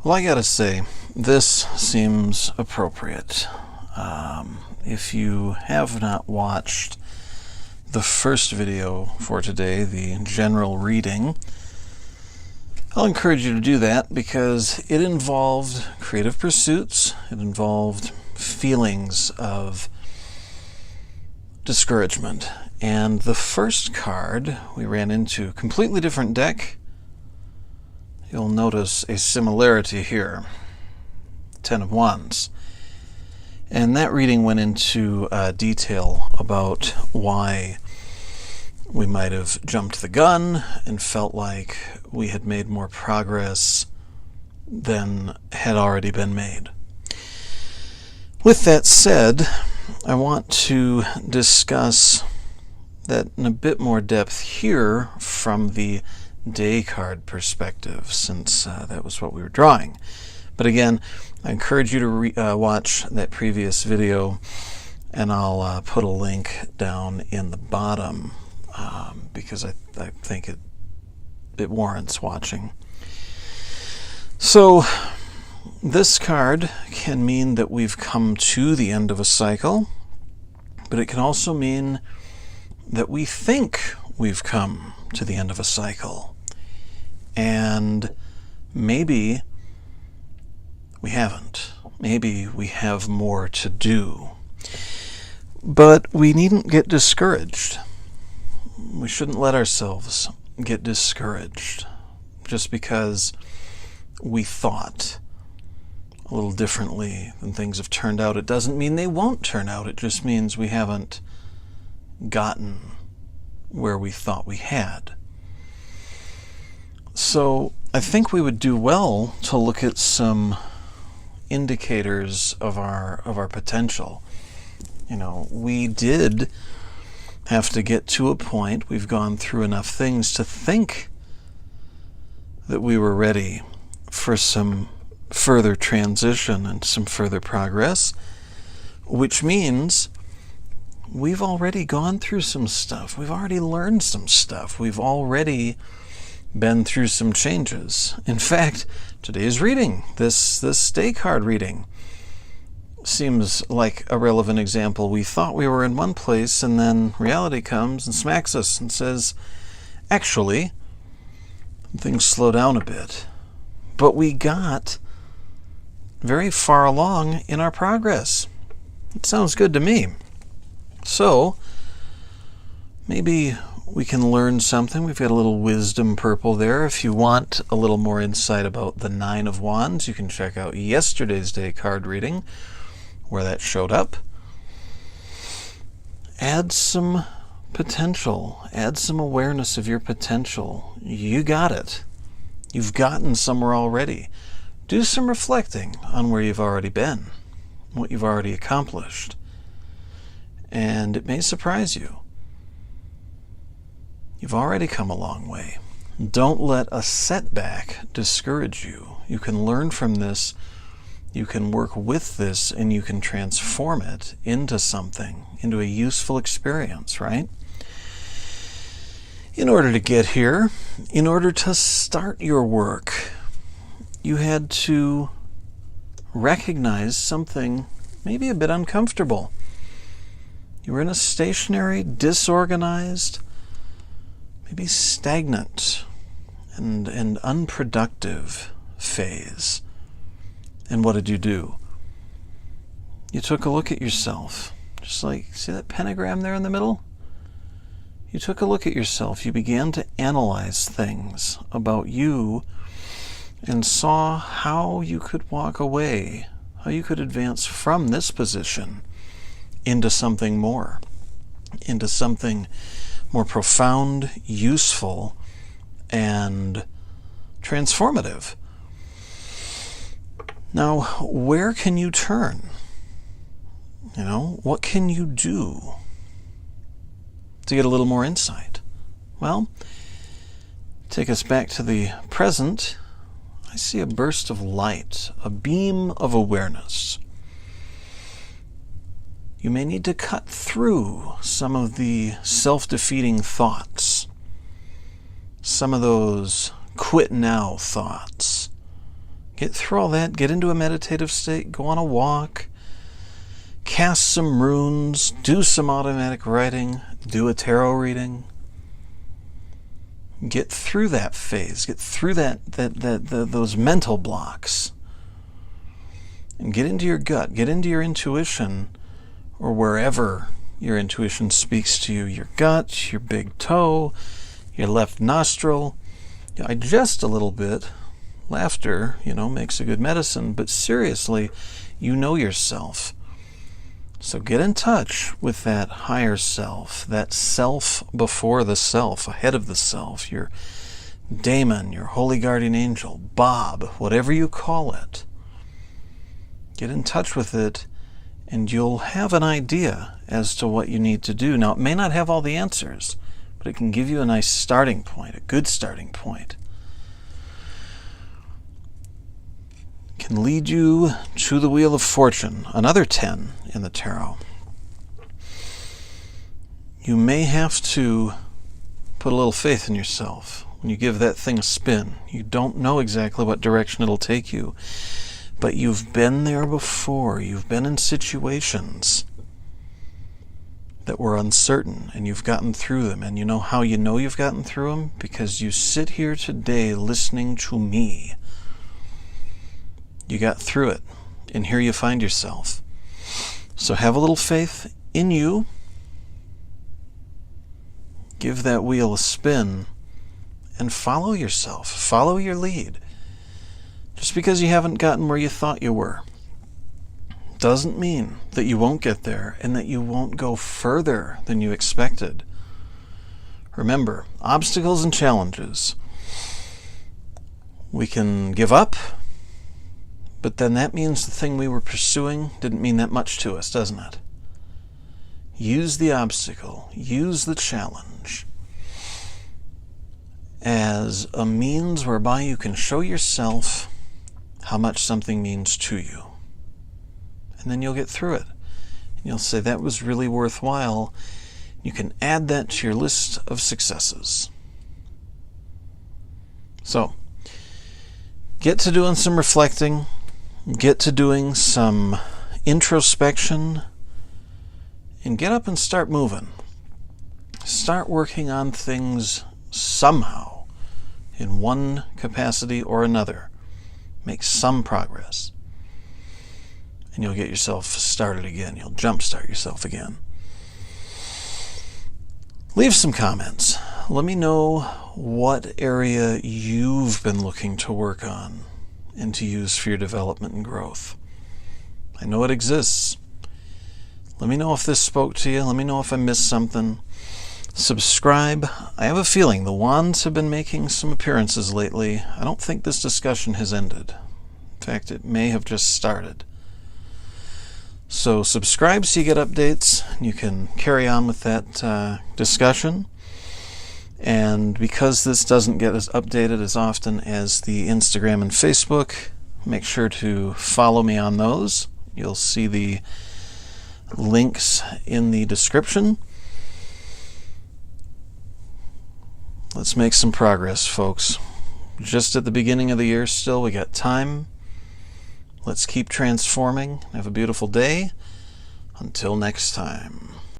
Well, I gotta say, this seems appropriate. If you have not watched the first video for today, the general reading, I'll encourage you to do that because it involved creative pursuits. It involved feelings of discouragement. And the first card we ran into a completely different deck. You'll notice a similarity here. 10 of Wands. And that reading went into detail about why we might have jumped the gun and felt like we had made more progress than had already been made. With that said, I want to discuss that in a bit more depth here from the day card perspective, since that was what we were drawing. But again, I encourage you to watch that previous video, and I'll put a link down in the bottom because I think it warrants watching. So this card can mean that we've come to the end of a cycle, but it can also mean that we think we've come to the end of a cycle. And maybe we haven't. Maybe we have more to do. But we needn't get discouraged. We shouldn't let ourselves get discouraged just because we thought a little differently than things have turned out. It doesn't mean they won't turn out. It just means we haven't gotten where we thought we had. So I think we would do well to look at some indicators of our potential. You know, we did have to get to a point, we've gone through enough things to think that we were ready for some further transition and some further progress, which means we've already gone through some stuff. We've already learned some stuff. We've already been through some changes. In fact, today's reading, this day card reading, seems like a relevant example. We thought we were in one place, and then reality comes and smacks us and says, actually, things slow down a bit. But we got very far along in our progress. It sounds good to me. So, maybe we can learn something. We've got a little wisdom purple there. If you want a little more insight about the 9 of Wands, you can check out yesterday's day card reading, where that showed up. Add some potential. Add some awareness of your potential. You got it. You've gotten somewhere already. Do some reflecting on where you've already been, what you've already accomplished. And it may surprise you. You've already come a long way. Don't let a setback discourage you. You can learn from this, you can work with this, and you can transform it into something, into a useful experience, right? In order to get here, in order to start your work, you had to recognize something maybe a bit uncomfortable. You were in a stationary, disorganized, maybe stagnant and unproductive phase. And what did you do? You took a look at yourself. Just like, see that pentagram there in the middle? You took a look at yourself. You began to analyze things about you and saw how you could walk away, how you could advance from this position into something more, into something more profound, useful, and transformative. Now, where can you turn? You know, what can you do to get a little more insight? Well, take us back to the present. I see a burst of light, a beam of awareness. You may need to cut through some of the self-defeating thoughts, some of those quit now thoughts. Get through all that, get into a meditative state, go on a walk, cast some runes, do some automatic writing, do a tarot reading. Get through that phase, get through those mental blocks, and get into your gut, get into your intuition, or wherever your intuition speaks to you, your gut, your big toe, your left nostril. Digest a little bit. Laughter, makes a good medicine, but seriously, you know yourself. So get in touch with that higher self, that self before the self, ahead of the self, your daemon, your holy guardian angel, Bob, whatever you call it. Get in touch with it, and you'll have an idea as to what you need to do. Now, it may not have all the answers, but it can give you a nice starting point, a good starting point. Can lead you to the Wheel of Fortune, another 10 in the tarot. You may have to put a little faith in yourself when you give that thing a spin. You don't know exactly what direction it'll take you, but you've been there before. You've been in situations that were uncertain, and you've gotten through them. And you know how you know you've gotten through them? Because you sit here today listening to me. You got through it, and here you find yourself. So have a little faith in you. Give that wheel a spin, and follow yourself. Follow your lead. Just because you haven't gotten where you thought you were doesn't mean that you won't get there and that you won't go further than you expected. Remember, obstacles and challenges. We can give up, but then that means the thing we were pursuing didn't mean that much to us, doesn't it? Use the obstacle, use the challenge as a means whereby you can show yourself how much something means to you. And then you'll get through it. And you'll say, that was really worthwhile. You can add that to your list of successes. So, get to doing some reflecting. Get to doing some introspection, and get up and start moving. Start working on things somehow, in one capacity or another. Make some progress. And you'll get yourself started again. You'll jumpstart yourself again. Leave some comments. Let me know what area you've been looking to work on and to use for your development and growth. I know it exists. Let me know if this spoke to you. Let me know if I missed something. Subscribe. I have a feeling the wands have been making some appearances lately. I don't think this discussion has ended. In fact, it may have just started. So subscribe so you get updates. You can carry on with that discussion. And because this doesn't get as updated as often as the Instagram and Facebook, make sure to follow me on those. You'll see the links in the description. Let's make some progress, folks. Just at the beginning of the year still, we got time. Let's keep transforming. Have a beautiful day. Until next time.